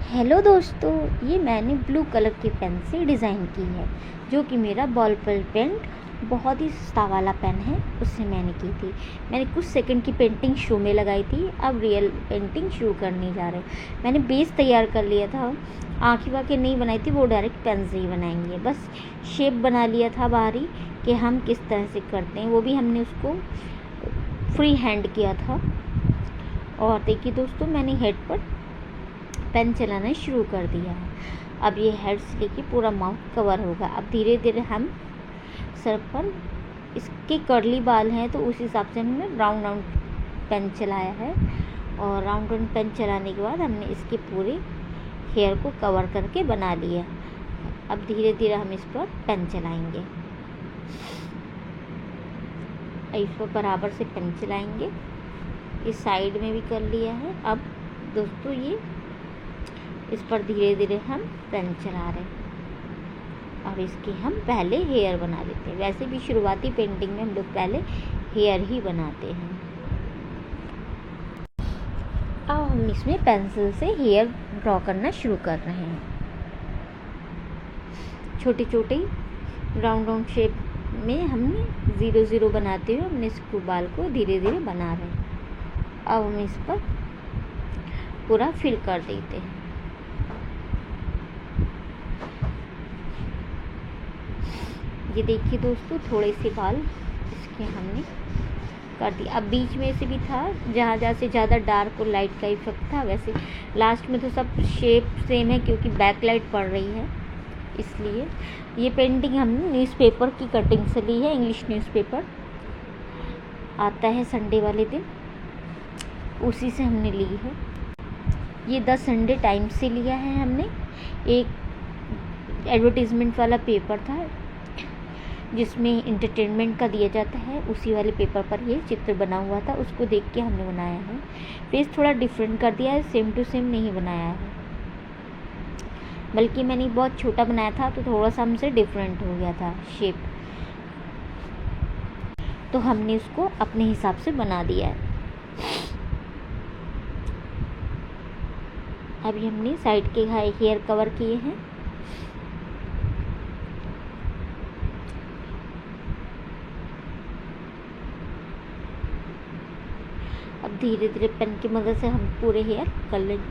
Hello दोस्तों, ये मैंने ब्लू कलर के पेन से डिज़ाइन की है, जो कि मेरा बॉल पेंट बहुत ही सस्ता वाला पेन है, उससे मैंने की थी। मैंने कुछ सेकंड की पेंटिंग शो में लगाई थी, अब रियल पेंटिंग शुरू करने जा रहे। मैंने बेस तैयार कर लिया था, आँखें वाँखें नहीं बनाई थी, वो डायरेक्ट पेन से ही बनाएंगे। बस शेप बना लिया था बाहरी कि हम किस तरह से करते हैं, वो भी हमने उसको फ्री हैंड किया था। और देखिए दोस्तों, मैंने हेड पर पेन चलाना शुरू कर दिया है। अब ये हेड से लेके पूरा माउथ कवर होगा। अब धीरे धीरे हम सर पर, इसके कर्ली बाल हैं तो उस हिसाब से हमने राउंड राउंड पेन चलाया है। और राउंड राउंड पेन चलाने के बाद हमने इसके पूरे हेयर को कवर करके बना लिया। अब धीरे धीरे हम इस पर पेन चलाएंगे, इस पर बराबर से पेन चलाएंगे। इस साइड में भी कर लिया है। अब दोस्तों ये इस पर धीरे धीरे हम पेन चला रहे हैं। और इसकी हम पहले हेयर बना लेते हैं। वैसे भी शुरुआती पेंटिंग में हम लोग पहले हेयर ही बनाते हैं। अब हम इसमें पेंसिल से हेयर ड्रॉ करना शुरू कर रहे हैं। छोटे छोटे राउंड राउंड शेप में हमने 0 0 बनाते हुए हमने इसको बाल को धीरे धीरे बना रहे हैं। अब हम इस पर पूरा फिल कर देते हैं। ये देखिए दोस्तों, थोड़े से बाल इसके हमने कर दिया। अब बीच में से भी था, जहाँ जहाँ से ज़्यादा डार्क और लाइट का इफेक्ट था, वैसे लास्ट में तो सब शेप सेम है क्योंकि बैक लाइट पड़ रही है, इसलिए। ये पेंटिंग हमने न्यूज़पेपर की कटिंग से ली है। इंग्लिश न्यूज़पेपर आता है संडे वाले दिन, उसी से हमने ली है। ये द संडे टाइम्स से लिया है हमने। एक एडवर्टीज़मेंट वाला पेपर था जिसमें इंटरटेनमेंट का दिया जाता है, उसी वाले पेपर पर ये चित्र बना हुआ था, उसको देख के हमने बनाया है। फेस थोड़ा डिफरेंट कर दिया है, सेम टू सेम नहीं बनाया है, बल्कि मैंने बहुत छोटा बनाया था तो थोड़ा सा हमसे डिफरेंट हो गया था शेप, तो हमने उसको अपने हिसाब से बना दिया है। अभी हमने साइड के हेयर कवर किए हैं। अब धीरे धीरे पेन की मदद से हम पूरे हेयर कर लेंगे।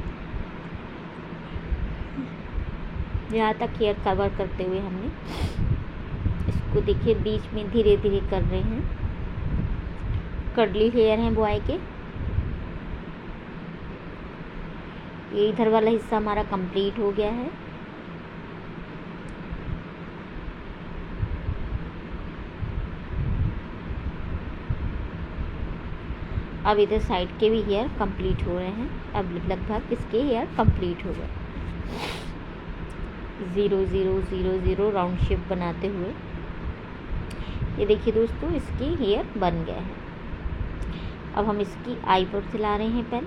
यहाँ तक हेयर कवर करते हुए हमने इसको देखिए बीच में धीरे धीरे कर रहे हैं। कर्ली हेयर हैं बॉय के। ये इधर वाला हिस्सा हमारा कंप्लीट हो गया है। अब इधर साइड के भी हेयर कंप्लीट हो रहे हैं। अब लगभग इसके हेयर कंप्लीट हो गए। 0 0 0 0 राउंड शेप बनाते हुए ये देखिए दोस्तों, इसकी हेयर बन गया है। अब हम इसकी आई पर चला रहे हैं पेन।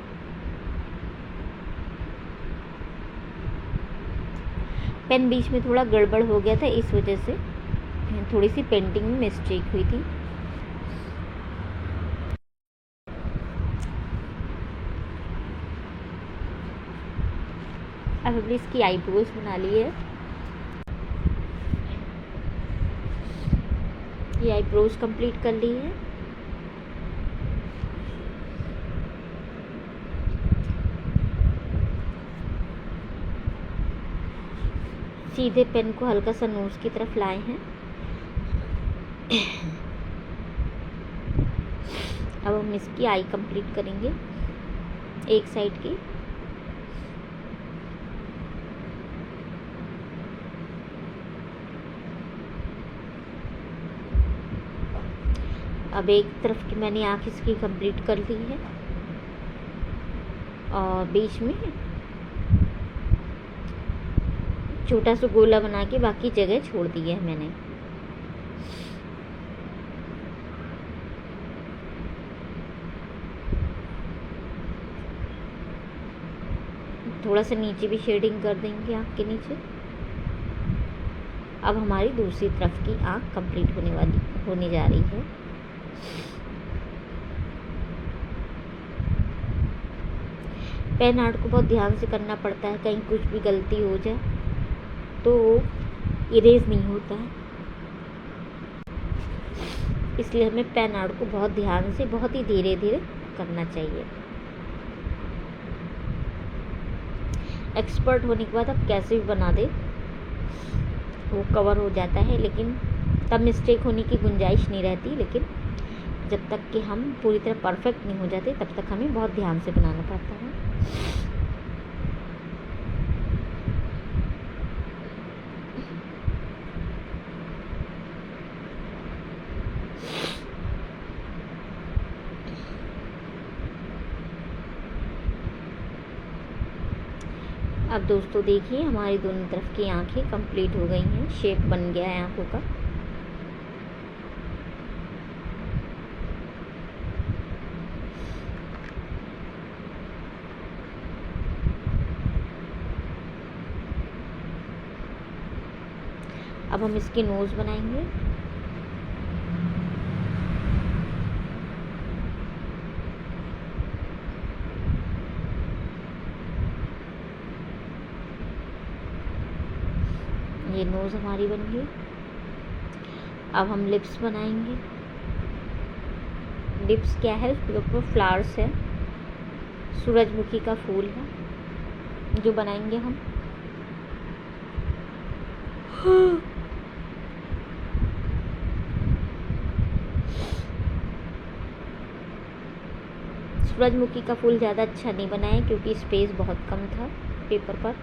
पेन बीच में थोड़ा गड़बड़ हो गया था, इस वजह से थोड़ी सी पेंटिंग में मिस्टेक हुई थी। अब हमने इसकी आईब्रोज बना ली है। ये आईब्रोज कंप्लीट कर ली है। सीधे पेन को हल्का सा नोज की तरफ लाए हैं। अब हम इसकी आई कंप्लीट करेंगे, एक साइड की। अब एक तरफ की मैंने आँख इसकी कंप्लीट कर ली है और बीच में छोटा सा गोला बना के बाकी जगह छोड़ दी है मैंने। थोड़ा सा नीचे भी शेडिंग कर देंगे आँख के नीचे। अब हमारी दूसरी तरफ की आँख कंप्लीट होने जा रही है। पेन आर्ट को बहुत ध्यान से करना पड़ता है, कहीं कुछ भी गलती हो जाए तो इरेज नहीं होता है, इसलिए हमें पेन आर्ट को बहुत ध्यान से, बहुत ही धीरे धीरे करना चाहिए। एक्सपर्ट होने के बाद आप कैसे भी बना दे वो कवर हो जाता है, लेकिन तब मिस्टेक होने की गुंजाइश नहीं रहती। लेकिन जब तक कि हम पूरी तरह परफेक्ट नहीं हो जाते तब तक हमें बहुत ध्यान से बनाना पड़ता है। अब दोस्तों देखिए हमारी दोनों तरफ की आंखें कंप्लीट हो गई हैं, शेप बन गया है आंखों का। अब हम इसकी नोज़ बनाएंगे। ये नोज़ हमारी बन गई। अब हम लिप्स बनाएंगे। लिप्स क्या है, उसके ऊपर फ्लावर्स है, सूरजमुखी का फूल है जो बनाएंगे हम। सूरजमुखी का फूल ज़्यादा अच्छा नहीं बना है क्योंकि स्पेस बहुत कम था पेपर पर।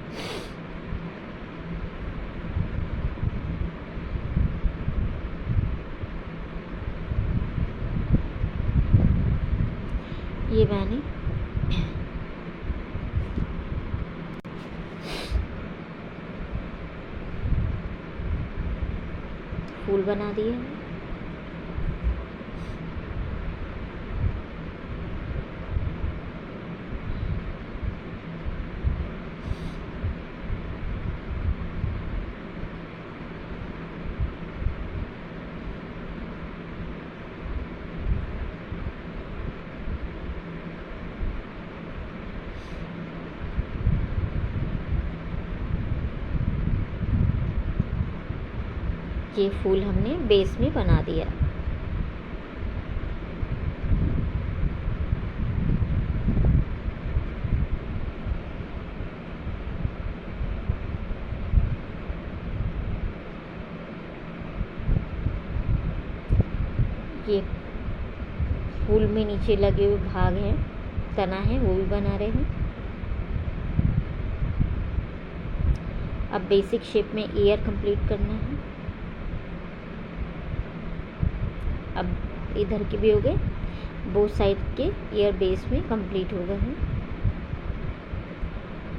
ये मैंने फूल बना दिए हैं। ये फूल हमने बेस में बना दिया। ये फूल में नीचे लगे हुए भाग हैं, तना है, वो भी बना रहे हैं। अब बेसिक शेप में ईयर कंप्लीट करना है। अब इधर के भी हो गए, बोथ साइड के ईयर बेस में कंप्लीट हो गए हैं।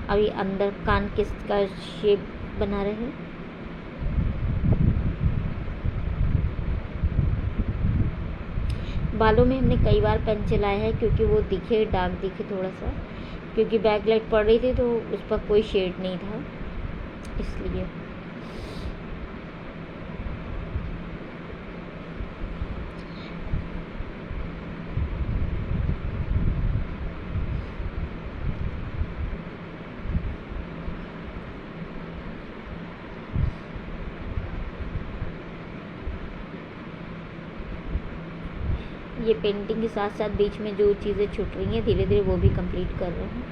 अभी अंदर कान का शेप बना रहे हैं। बालों में हमने कई बार पेन चलाया है क्योंकि वो दिखे, डार्क दिखे थोड़ा सा, क्योंकि बैकलाइट पड़ रही थी तो उस पर कोई शेड नहीं था, इसलिए। ये पेंटिंग के साथ साथ बीच में जो चीज़ें छूट रही हैं धीरे धीरे वो भी कंप्लीट कर रहे हैं।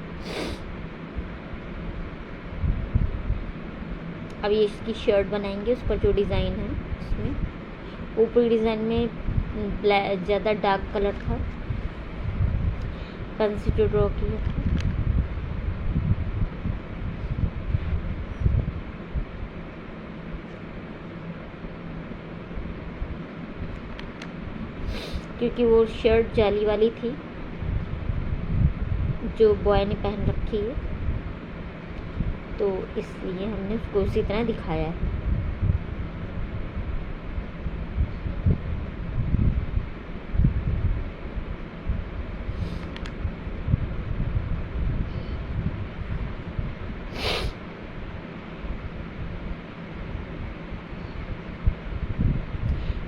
अब ये इसकी शर्ट बनाएंगे, उस पर जो डिज़ाइन है उसमें ऊपरी डिज़ाइन में ज़्यादा डार्क कलर था, पेंसिल जो ड्रॉ किया था। क्योंकि वो शर्ट जाली वाली थी जो बॉय ने पहन रखी है, तो इसलिए हमने उसको उसी तरह दिखाया है।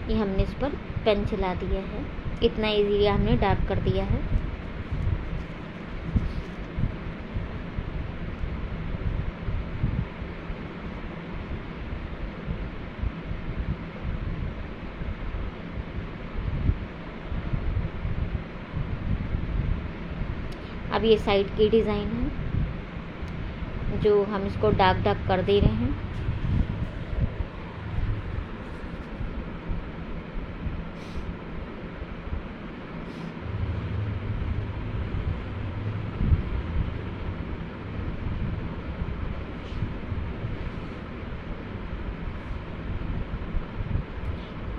ये हमने इस पर पेन चला दिया है, इतना इजीली हमने डार्क कर दिया है। अब ये साइड की डिज़ाइन है जो हम इसको डार्क डार्क कर दे रहे हैं।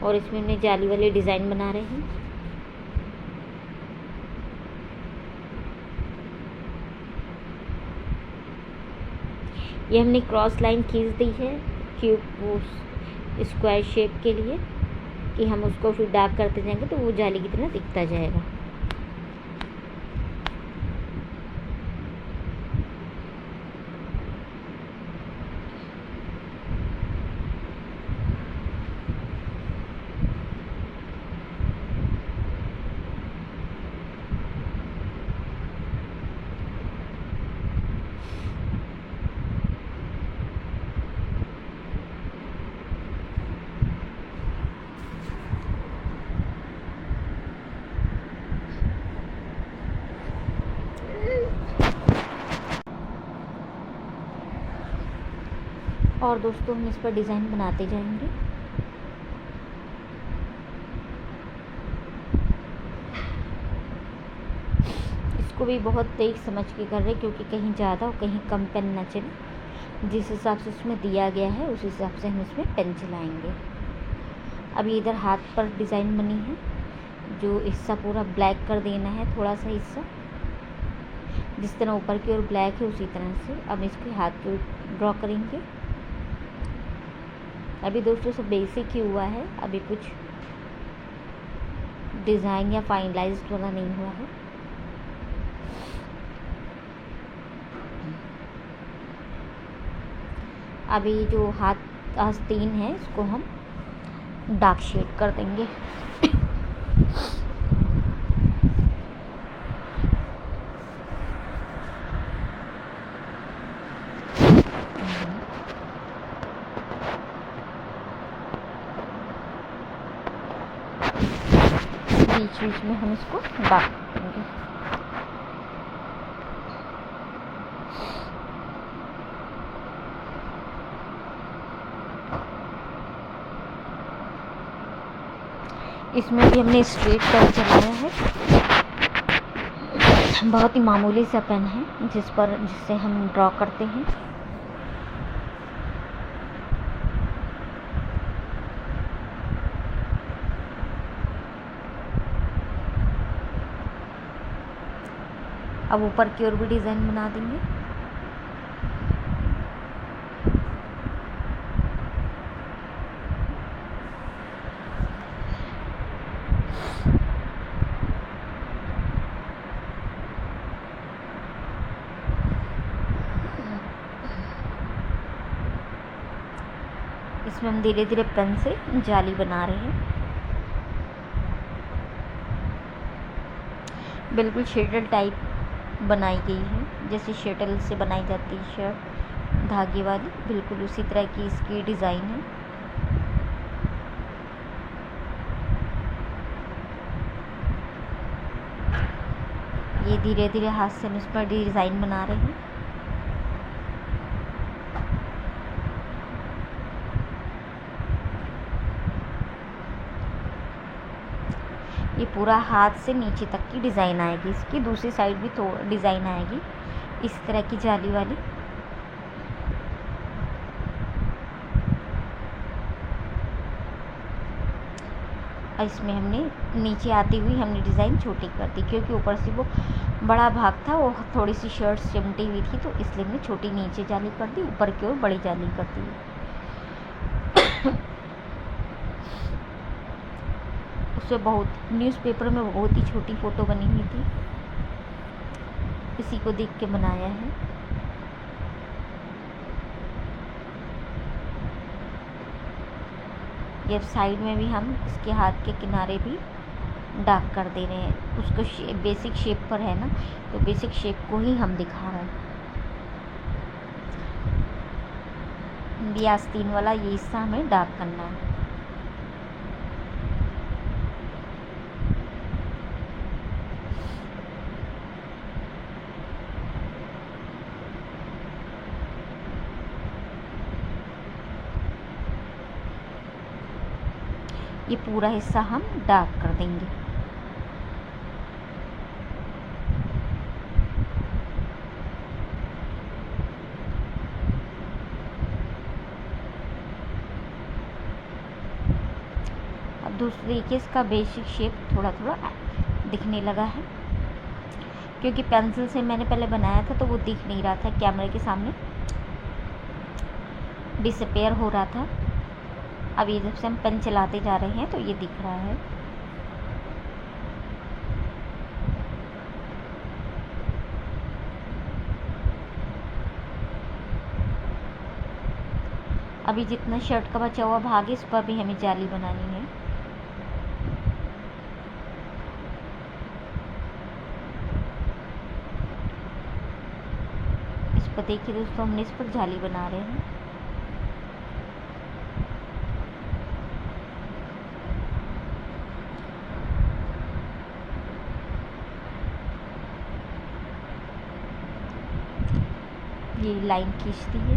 और इसमें हमने जाली वाले डिज़ाइन बना रहे हैं। ये हमने क्रॉस लाइन खींच दी है क्यूब स्क्वायर शेप के लिए कि हम उसको फिर डार्क करते जाएंगे तो वो जाली की तरह दिखता जाएगा। और दोस्तों हम इस पर डिज़ाइन बनाते जाएंगे। इसको भी बहुत तेज समझ के कर रहे हैं क्योंकि कहीं ज़्यादा और कहीं कम पेन ना चले। जिस हिसाब से उसमें दिया गया है उस हिसाब से हम इसमें पेन चलाएंगे। अभी इधर हाथ पर डिज़ाइन बनी है जो हिस्सा पूरा ब्लैक कर देना है, थोड़ा सा हिस्सा जिस तरह ऊपर की ओर ब्लैक है उसी तरह से अब इसके हाथ की ओर ड्रॉ करेंगे। अभी दोस्तों सब बेसिक ही हुआ है, अभी कुछ डिज़ाइन या फाइनलाइज्ड वाला नहीं हुआ है। अभी जो हाथ आस्तीन है इसको हम डार्क शेड कर देंगे। बीच बीच में हम इसको डार्क करेंगे। इसमें भी हमने स्ट्रेट पेन चलाया है, बहुत ही मामूली सा पेन है जिससे हम ड्रॉ करते हैं। अब ऊपर की ओर भी डिज़ाइन बना देंगे। इसमें हम धीरे धीरे पेन से जाली बना रहे हैं। बिल्कुल शेडल टाइप बनाई गई है, जैसे शेडल से बनाई जाती है शर्ट धागे वाली, बिल्कुल उसी तरह की इसकी डिज़ाइन है। ये धीरे धीरे हाथ से हम इस पर डिज़ाइन बना रहे हैं। ये पूरा हाथ से नीचे तक की डिज़ाइन आएगी, इसकी दूसरी साइड भी तो डिज़ाइन आएगी इस तरह की जाली वाली। और इसमें हमने नीचे आती हुई हमने डिज़ाइन छोटी कर दी क्योंकि ऊपर से वो बड़ा भाग था, वो थोड़ी सी शर्ट चिमटी हुई थी तो इसलिए हमने छोटी नीचे जाली कर दी, ऊपर की ओर बड़ी जाली कर दी। उससे बहुत न्यूज़पेपर में बहुत ही छोटी फ़ोटो बनी हुई थी, इसी को देख के बनाया है। ये साइड में भी हम इसके हाथ के किनारे भी डार्क कर दे रहे हैं। उसको बेसिक शेप पर है ना, तो बेसिक शेप को ही हम दिखा रहे हैं। ये आस्तीन वाला ये हिस्सा हमें डार्क करना है। ये पूरा हिस्सा हम डार्क कर देंगे। अब दूसरे तरीके इसका बेसिक शेप थोड़ा थोड़ा दिखने लगा है, क्योंकि पेंसिल से मैंने पहले बनाया था तो वो दिख नहीं रहा था, कैमरे के सामने डिसअपेयर हो रहा था। अब ये जब से हम पेन चलाते जा रहे हैं तो ये दिख रहा है। अभी जितना शर्ट का बचा हुआ भाग है इस पर भी हमें जाली बनानी है। इस पर देखिए दोस्तों, हमने इस पर जाली बना रहे हैं। ये लाइन खींचती है।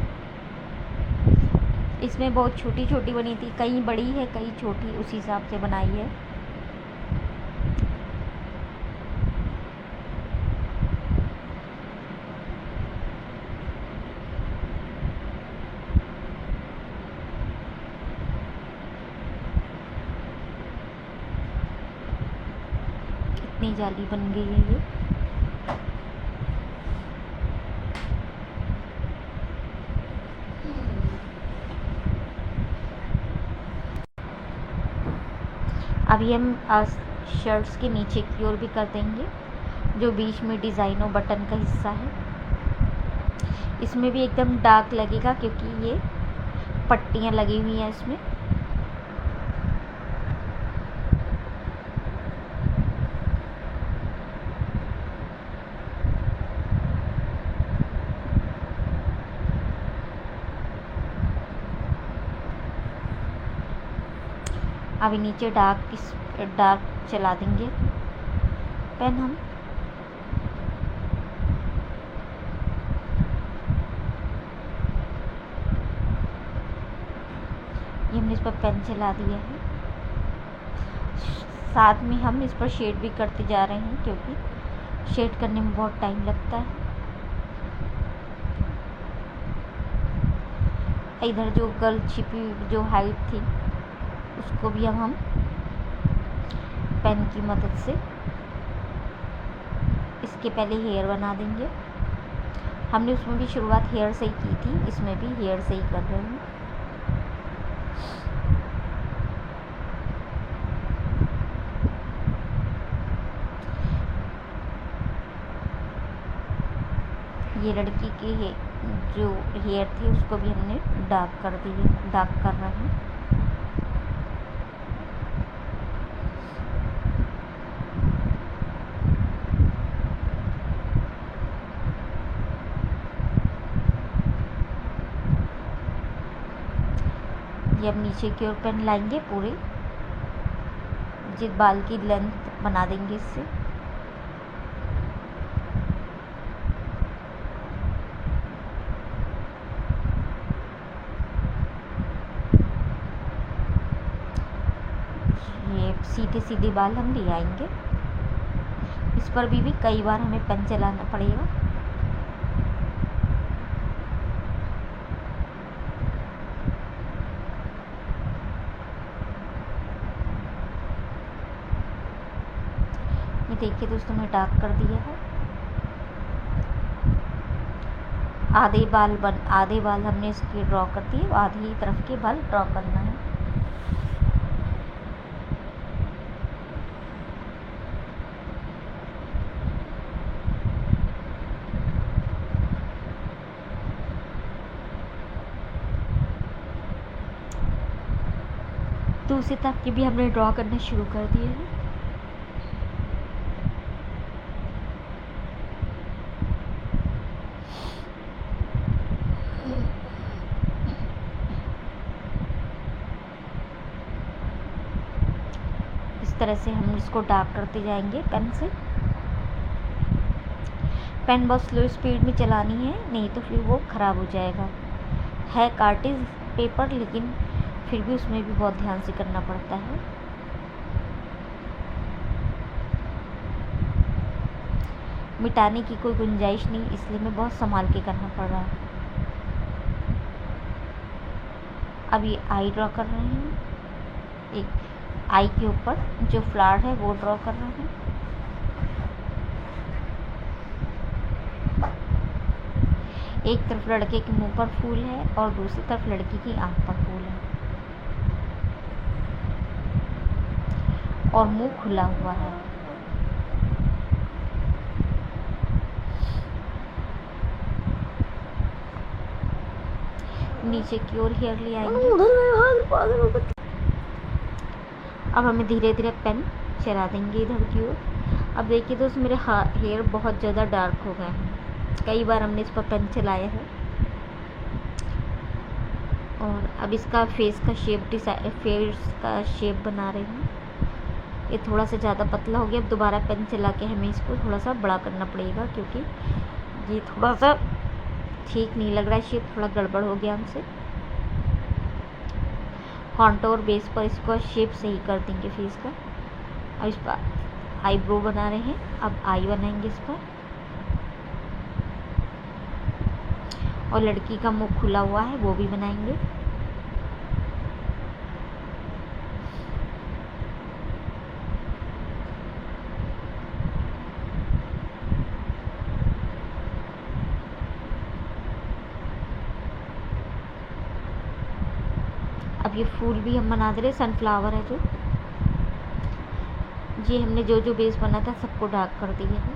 इसमें बहुत छोटी छोटी बनी थी, कहीं बड़ी है कहीं छोटी, उसी हिसाब से बनाई है। कितनी जाली बन गई है ये। अभी हम शर्ट्स के नीचे की ओर भी कर देंगे, जो बीच में डिज़ाइन और बटन का हिस्सा है। इसमें भी एकदम डार्क लगेगा क्योंकि ये पट्टियाँ लगी हुई हैं इसमें। अभी नीचे डार्क चला देंगे पेन हम। ये हमने इस पर पेन चला दिया है। साथ में हम इस पर शेड भी करते जा रहे हैं, क्योंकि शेड करने में बहुत टाइम लगता है। इधर जो गर्ल छिपी जो हाइट थी उसको भी अब हम पेन की मदद से इसके पहले हेयर बना देंगे। हमने उसमें भी शुरुआत हेयर से ही की थी, इसमें भी हेयर से ही कर रहे हैं। ये लड़की की जो हेयर थी उसको भी हमने डार्क कर दिए, डार्क कर रहे हैं। ये अब नीचे की ओर पेन लाएंगे, पूरे जिस बाल की लेंथ बना देंगे इससे। ये सीधे सीधे बाल हम ले आएंगे। इस पर भी कई बार हमें पेन चलाना पड़ेगा। ये देखिए दोस्तों, मैं डार्क कर दिया है। आधे बाल हमने इसके ड्रॉ कर दिए, आधी तरफ के बाल ड्रॉ करना है। दूसरी तरफ के भी हमने ड्रॉ करना शुरू कर दिए हैं। इस तरह से हम इसको डार्क करते जाएंगे पेन से। पेन बहुत स्लो स्पीड में चलानी है, नहीं तो फिर वो ख़राब हो जाएगा। है कार्टिज पेपर, लेकिन फिर भी उसमें भी बहुत ध्यान से करना पड़ता है। मिटाने की कोई गुंजाइश नहीं, इसलिए मैं बहुत संभाल के करना पड़ रहा है। अब ये आई ड्रॉ कर रहे हैं, एक आई के ऊपर जो फ्लावर है वो ड्रॉ कर रहे हैं। एक तरफ लड़के के मुंह पर फूल है और दूसरी तरफ लड़की की आंख पर फूल है और मुंह खुला हुआ है। नीचे की ओर हेयर ले आएंगे। अब हमें धीरे धीरे पेन चला देंगे इधर की ओर। अब देखिए दोस्तों, मेरे हेयर बहुत ज़्यादा डार्क हो गए हैं, कई बार हमने इस पर पेन चलाया है। और अब इसका फेस का शेप बना रही हूँ। ये थोड़ा सा ज़्यादा पतला हो गया, अब दोबारा पेन चला के हमें इसको थोड़ा सा बड़ा करना पड़ेगा, क्योंकि ये थोड़ा सा ठीक नहीं लग रहा है, शेप थोड़ा गड़बड़ हो गया हमसे। कॉन्टोर बेस पर इसको शेप सही कर देंगे फेस का। अब इस पर आईब्रो बना रहे हैं, अब आई बनाएंगे इस पर। और लड़की का मुंह खुला हुआ है वो भी बनाएंगे। अब ये फूल भी हम बना दे रहे, सनफ्लावर है जो, ये हमने जो जो बेस बना था सबको डार्क कर दिया है।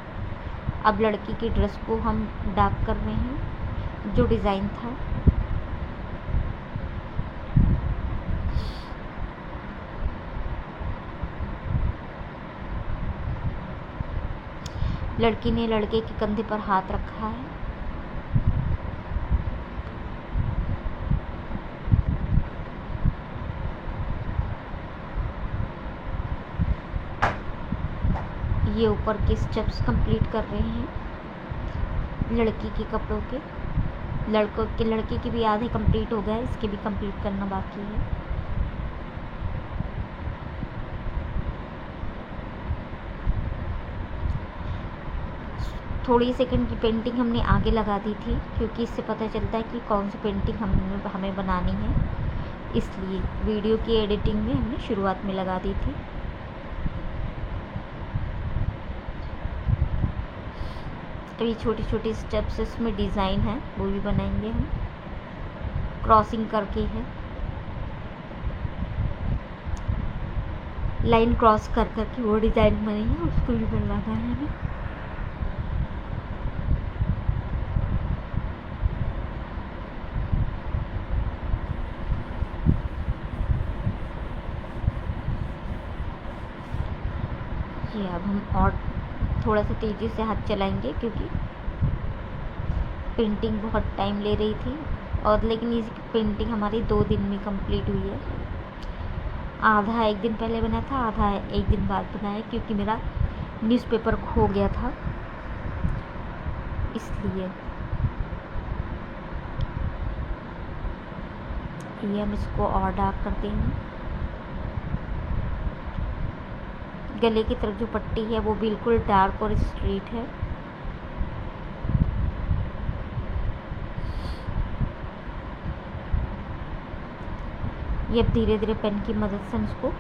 अब लड़की की ड्रेस को हम डार्क कर रहे हैं, जो डिज़ाइन था। लड़की ने लड़के के कंधे पर हाथ रखा है। ये ऊपर के स्टेप्स कंप्लीट कर रहे हैं लड़की के कपड़ों के। लड़के की भी आधे कंप्लीट हो गए, इसके भी कंप्लीट करना बाकी है। थोड़ी सेकंड की पेंटिंग हमने आगे लगा दी थी, क्योंकि इससे पता चलता है कि कौन सी पेंटिंग हमें बनानी है, इसलिए वीडियो की एडिटिंग में हमने शुरुआत में लगा दी थी। अभी छोटी छोटी स्टेप्स इसमें डिज़ाइन है वो भी बनाएंगे हम, क्रॉसिंग करके है, लाइन क्रॉस कर करके वो डिज़ाइन बनेगी, उसको भी बनाना है हमें। ये अब हम और थोड़ा सा तेज़ी से हाथ चलाएंगे, क्योंकि पेंटिंग बहुत टाइम ले रही थी, और लेकिन इस पेंटिंग हमारी 2 दिन में कंप्लीट हुई है। आधा एक दिन पहले बना था, आधा एक दिन बाद बनाया, क्योंकि मेरा न्यूज़पेपर खो गया था, इसलिए। ये हम इसको और डार्क करते हैं। गले की तरफ जो पट्टी है वो बिल्कुल डार्क और स्ट्रेट है। ये अब धीरे धीरे पेन की मदद से हम इसको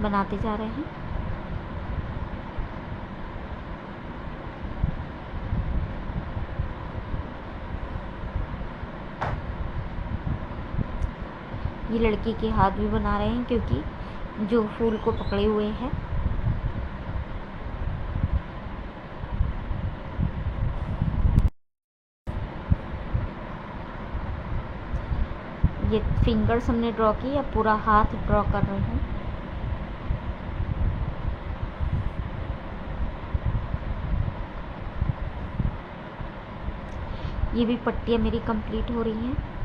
बनाते जा रहे हैं। ये लड़की के हाथ भी बना रहे हैं, क्योंकि जो फूल को पकड़े हुए हैं। ये फिंगर्स हमने ड्रॉ की, अब पूरा हाथ ड्रॉ कर रहे हैं। ये भी पट्टियाँ मेरी कंप्लीट हो रही हैं।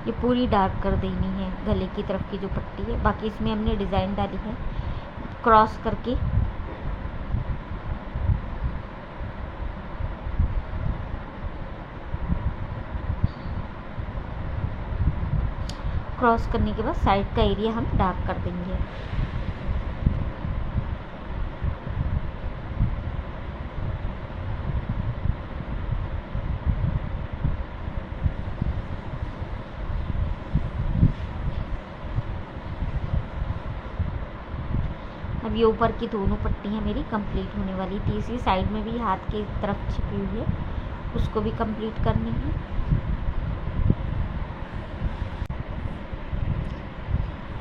ये पूरी डार्क कर देनी है गले की तरफ की जो पट्टी है, बाकी इसमें हमने डिज़ाइन डाली है क्रॉस करके। क्रॉस करने के बाद साइड का एरिया हम डार्क कर देंगे। अब ये ऊपर की दोनों पट्टियाँ मेरी कंप्लीट होने वाली। तीसरी साइड में भी हाथ की तरफ छिपी हुई है, उसको भी कंप्लीट करनी है।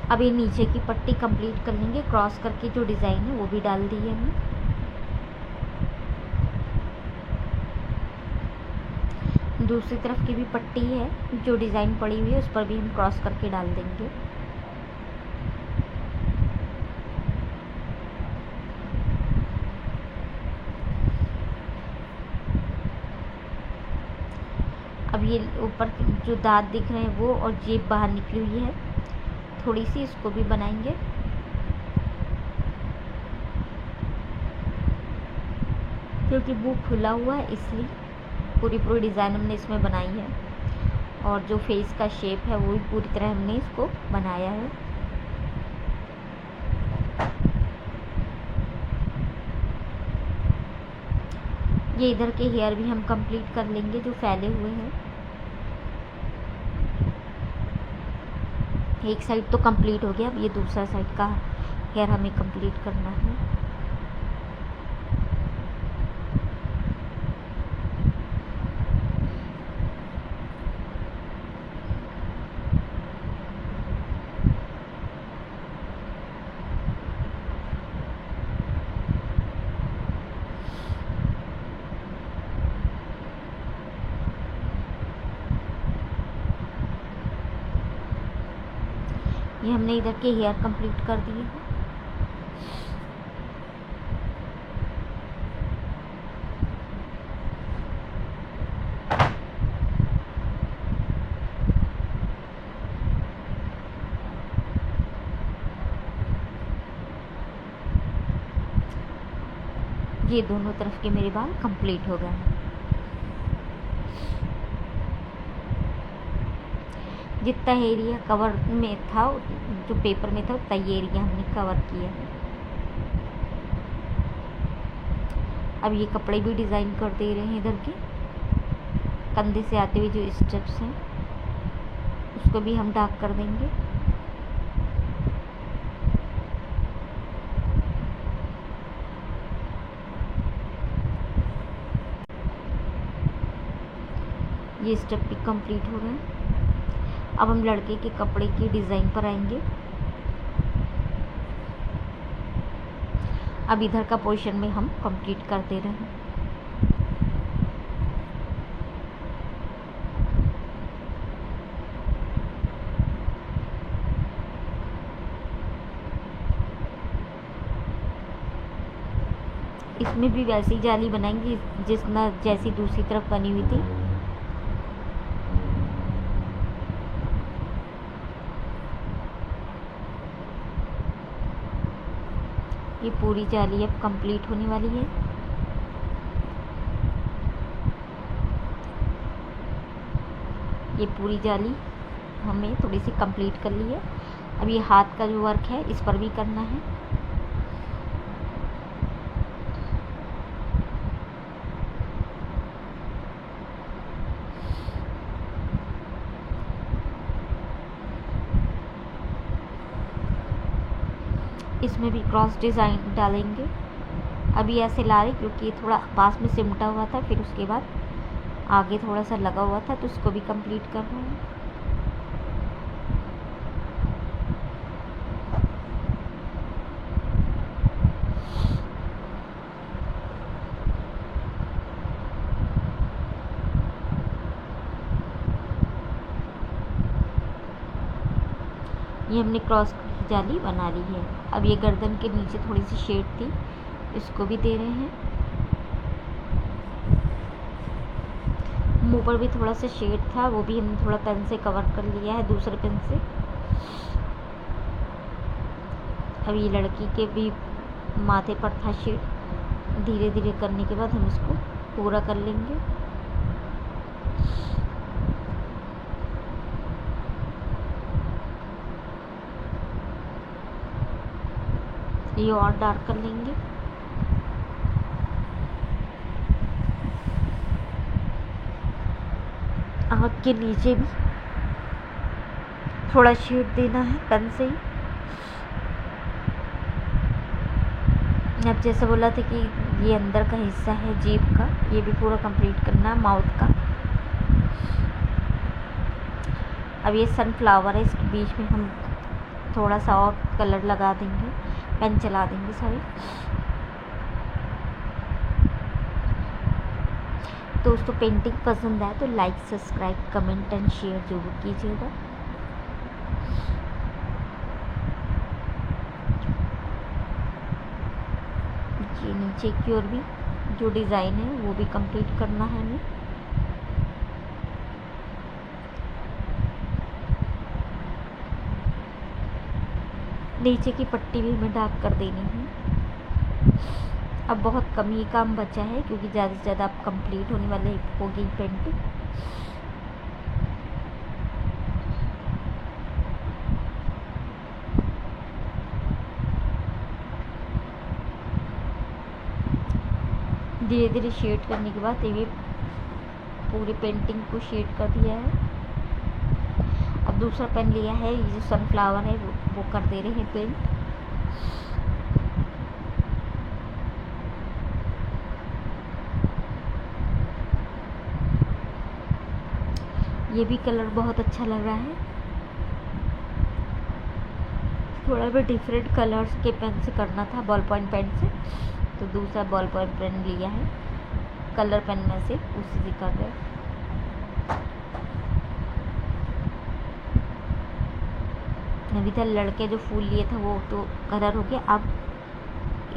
अब ये नीचे की पट्टी कंप्लीट कर लेंगे। क्रॉस करके जो डिज़ाइन है वो भी डाल दी है हमने। दूसरी तरफ की भी पट्टी है जो डिज़ाइन पड़ी हुई है, उस पर भी हम क्रॉस करके डाल देंगे। अब ये ऊपर जो दांत दिख रहे हैं वो और जेब बाहर निकली हुई है थोड़ी सी, इसको भी बनाएंगे। क्योंकि मुंह खुला हुआ है इसलिए पूरी डिज़ाइन हमने इसमें बनाई है, और जो फेस का शेप है वो भी पूरी तरह हमने इसको बनाया है। ये इधर के हेयर भी हम कंप्लीट कर लेंगे जो फैले हुए हैं। एक साइड तो कंप्लीट हो गया, अब ये दूसरा साइड का हेयर हमें कंप्लीट करना है। ये हमने इधर के हेयर कंप्लीट कर दिए हैं। ये दोनों तरफ के मेरे बाल कंप्लीट हो गए हैं। जितना एरिया कवर में था, जो पेपर में था, उतना ये एरिया हमने कवर किया है। अब ये कपड़े भी डिज़ाइन कर दे रहे हैं। इधर के कंधे से आते हुए जो स्टेप्स हैं उसको भी हम डार्क कर देंगे। ये स्टेप भी कंप्लीट हो गए हैं। अब हम लड़के के कपड़े की डिज़ाइन पर आएंगे। अब इधर का पोर्शन में हम कंप्लीट कर दे रहे हैं। इसमें भी वैसी जाली बनाएंगे जैसी दूसरी तरफ बनी हुई थी। ये पूरी जाली अब कंप्लीट होने वाली है। ये पूरी जाली हमने थोड़ी सी कंप्लीट कर ली है। अब ये हाथ का जो वर्क है इस पर भी करना है। इसमें भी क्रॉस डिज़ाइन डालेंगे। अभी ऐसे ला रहे क्योंकि ये थोड़ा पास में सिमटा हुआ था, फिर उसके बाद आगे थोड़ा सा लगा हुआ था, तो उसको भी कंप्लीट कर रहे हैं। ये हमने क्रॉस जाली बना ली है। अब ये गर्दन के नीचे थोड़ी सी शेड थी, इसको भी दे रहे हैं। मुंह पर भी थोड़ा सा शेड था, वो भी हमने थोड़ा पेन से कवर कर लिया है, दूसरे पेन से। अब ये लड़की के भी माथे पर था शेड, धीरे धीरे करने के बाद हम इसको पूरा कर लेंगे। ये और डार्क कर लेंगे। आँख के नीचे भी थोड़ा शेड देना है पेन से ही। अब जैसे बोला था कि ये अंदर का हिस्सा है जीभ का, ये भी पूरा कंप्लीट करना है माउथ का। अब ये सनफ्लावर है, इसके बीच में हम थोड़ा सा और कलर लगा देंगे, पेन चला देंगे सारे। दोस्तों पेंटिंग पसंद आए तो like, subscribe, comment and share जरूर कीजिएगा। ये नीचे की ओर भी जो डिज़ाइन है वो भी कंप्लीट करना है हमें। नीचे की पट्टी भी हमें डार्क कर देनी है। अब बहुत कम ही काम बचा है क्योंकि ज़्यादा से ज़्यादा अब कंप्लीट होने वाली होगी पेंटिंग। धीरे धीरे शेड करने के बाद ये पूरी पेंटिंग को शेड कर दिया है। अब दूसरा पेन लिया है, ये जो सनफ्लावर है वो कर दे रहे हैं पेंट। ये भी कलर बहुत अच्छा लग रहा है। थोड़ा भी डिफरेंट कलर्स के पेन से करना था, बॉल पॉइंट पेन से, तो दूसरा बॉल पॉइंट पेन लिया है कलर पेन में से, उसी से कर रहे हैं। अभी तक लड़के जो फूल लिए था वो तो कलर हो गया। अब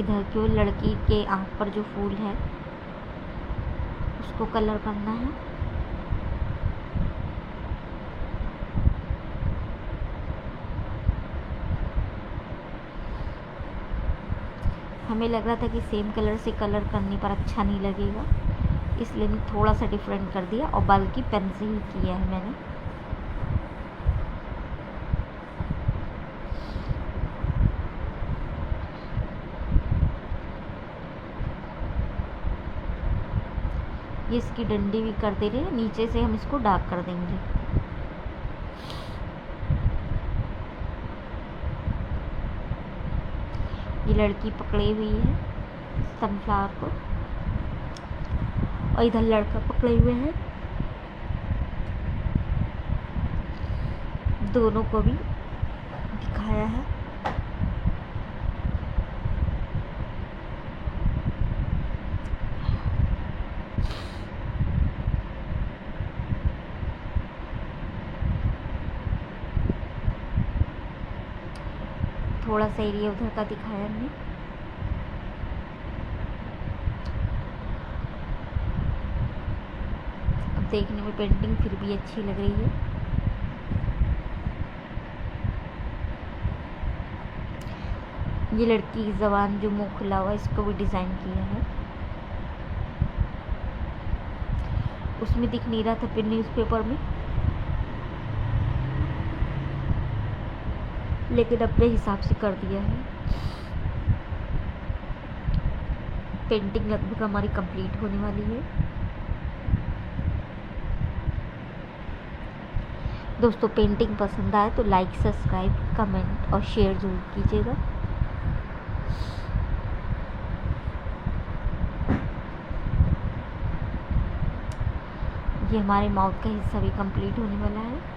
इधर की लड़की के आँख पर जो फूल है उसको कलर करना है। हमें लग रहा था कि सेम कलर से कलर करने पर अच्छा नहीं लगेगा, इसलिए मैं थोड़ा सा डिफरेंट कर दिया और बल्कि पेन से ही किया है मैंने। ये इसकी डंडी भी कर दे रहे हैं, नीचे से हम इसको डार्क कर देंगे। ये लड़की पकड़ी हुई है सनफ्लावर को और इधर लड़का पकड़े हुए हैं। दोनों को भी दिखाया है। थोड़ा सा एरिया उधर का दिखाया हमने। अब देखने में पेंटिंग फिर भी अच्छी लग रही है। ये लड़की की ज़बान जो मुँह खुला हुआ, इसको भी डिज़ाइन किया है। उसमें दिख नहीं रहा था फिर न्यूज़पेपर में, लेकिन अपने हिसाब से कर दिया है। पेंटिंग लगभग हमारी कंप्लीट होने वाली है। दोस्तों पेंटिंग पसंद आए तो लाइक, सब्सक्राइब, कमेंट और शेयर जरूर कीजिएगा। ये हमारे माउथ का हिस्सा भी कंप्लीट होने वाला है।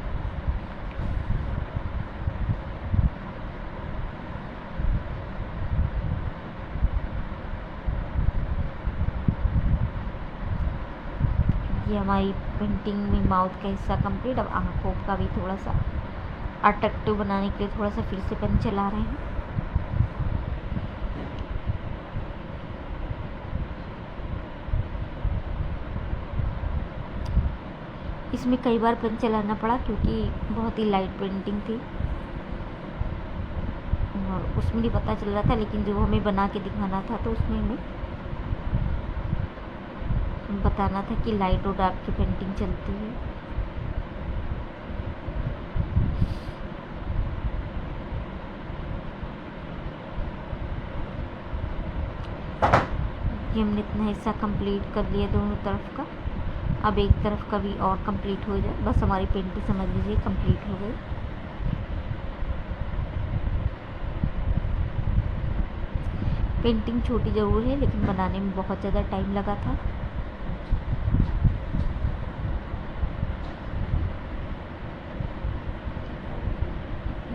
ये हमारी पेंटिंग में माउथ का हिस्सा कंप्लीट। अब आँखों का भी थोड़ा सा अट्रैक्टिव बनाने के लिए थोड़ा सा फिर से पेन चला रहे हैं। इसमें कई बार पेन चलाना पड़ा क्योंकि बहुत ही लाइट पेंटिंग थी और उसमें नहीं पता चल रहा था, लेकिन जो हमें बना के दिखाना था तो उसमें हमें बताना था कि लाइट और डार्क की पेंटिंग चलती है। ये हमने इतना हिस्सा कंप्लीट कर लिया दोनों तरफ का। अब एक तरफ का भी और कंप्लीट हो जाए, बस हमारी पेंटिंग समझ लीजिए कंप्लीट हो गई। पेंटिंग छोटी ज़रूर है लेकिन बनाने में बहुत ज़्यादा टाइम लगा था।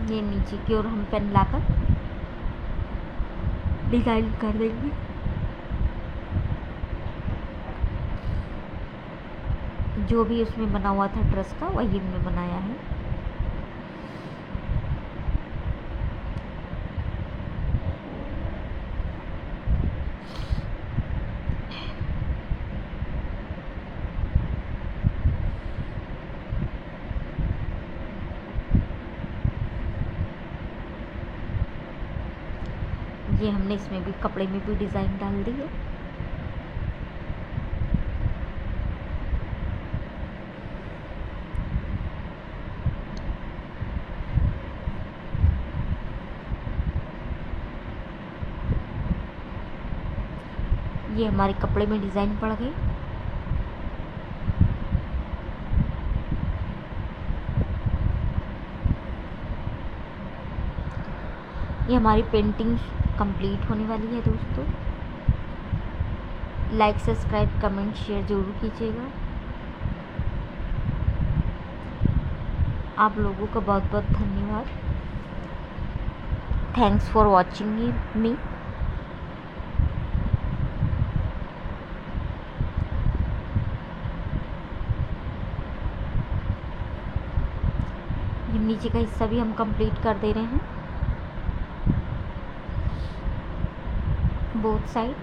ये नीचे की ओर हम पेन लाकर डिज़ाइन कर देंगे। जो भी उसमें बना हुआ था ड्रेस का वही हमने बनाया है। ये हमने इसमें भी कपड़े में भी डिज़ाइन डाल दी है। ये हमारे कपड़े में डिज़ाइन पड़ गई। ये हमारी पेंटिंग कंप्लीट होने वाली है दोस्तों। लाइक सब्सक्राइब कमेंट शेयर ज़रूर कीजिएगा। आप लोगों का बहुत बहुत धन्यवाद। थैंक्स फॉर वॉचिंग मी। ये नीचे का हिस्सा भी हम कंप्लीट कर दे रहे हैं बोथ साइड।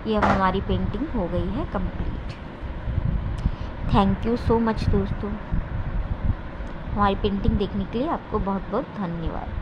ये अब हमारी पेंटिंग हो गई है complete. Thank you so much दोस्तों। हमारी पेंटिंग देखने के लिए आपको बहुत बहुत धन्यवाद।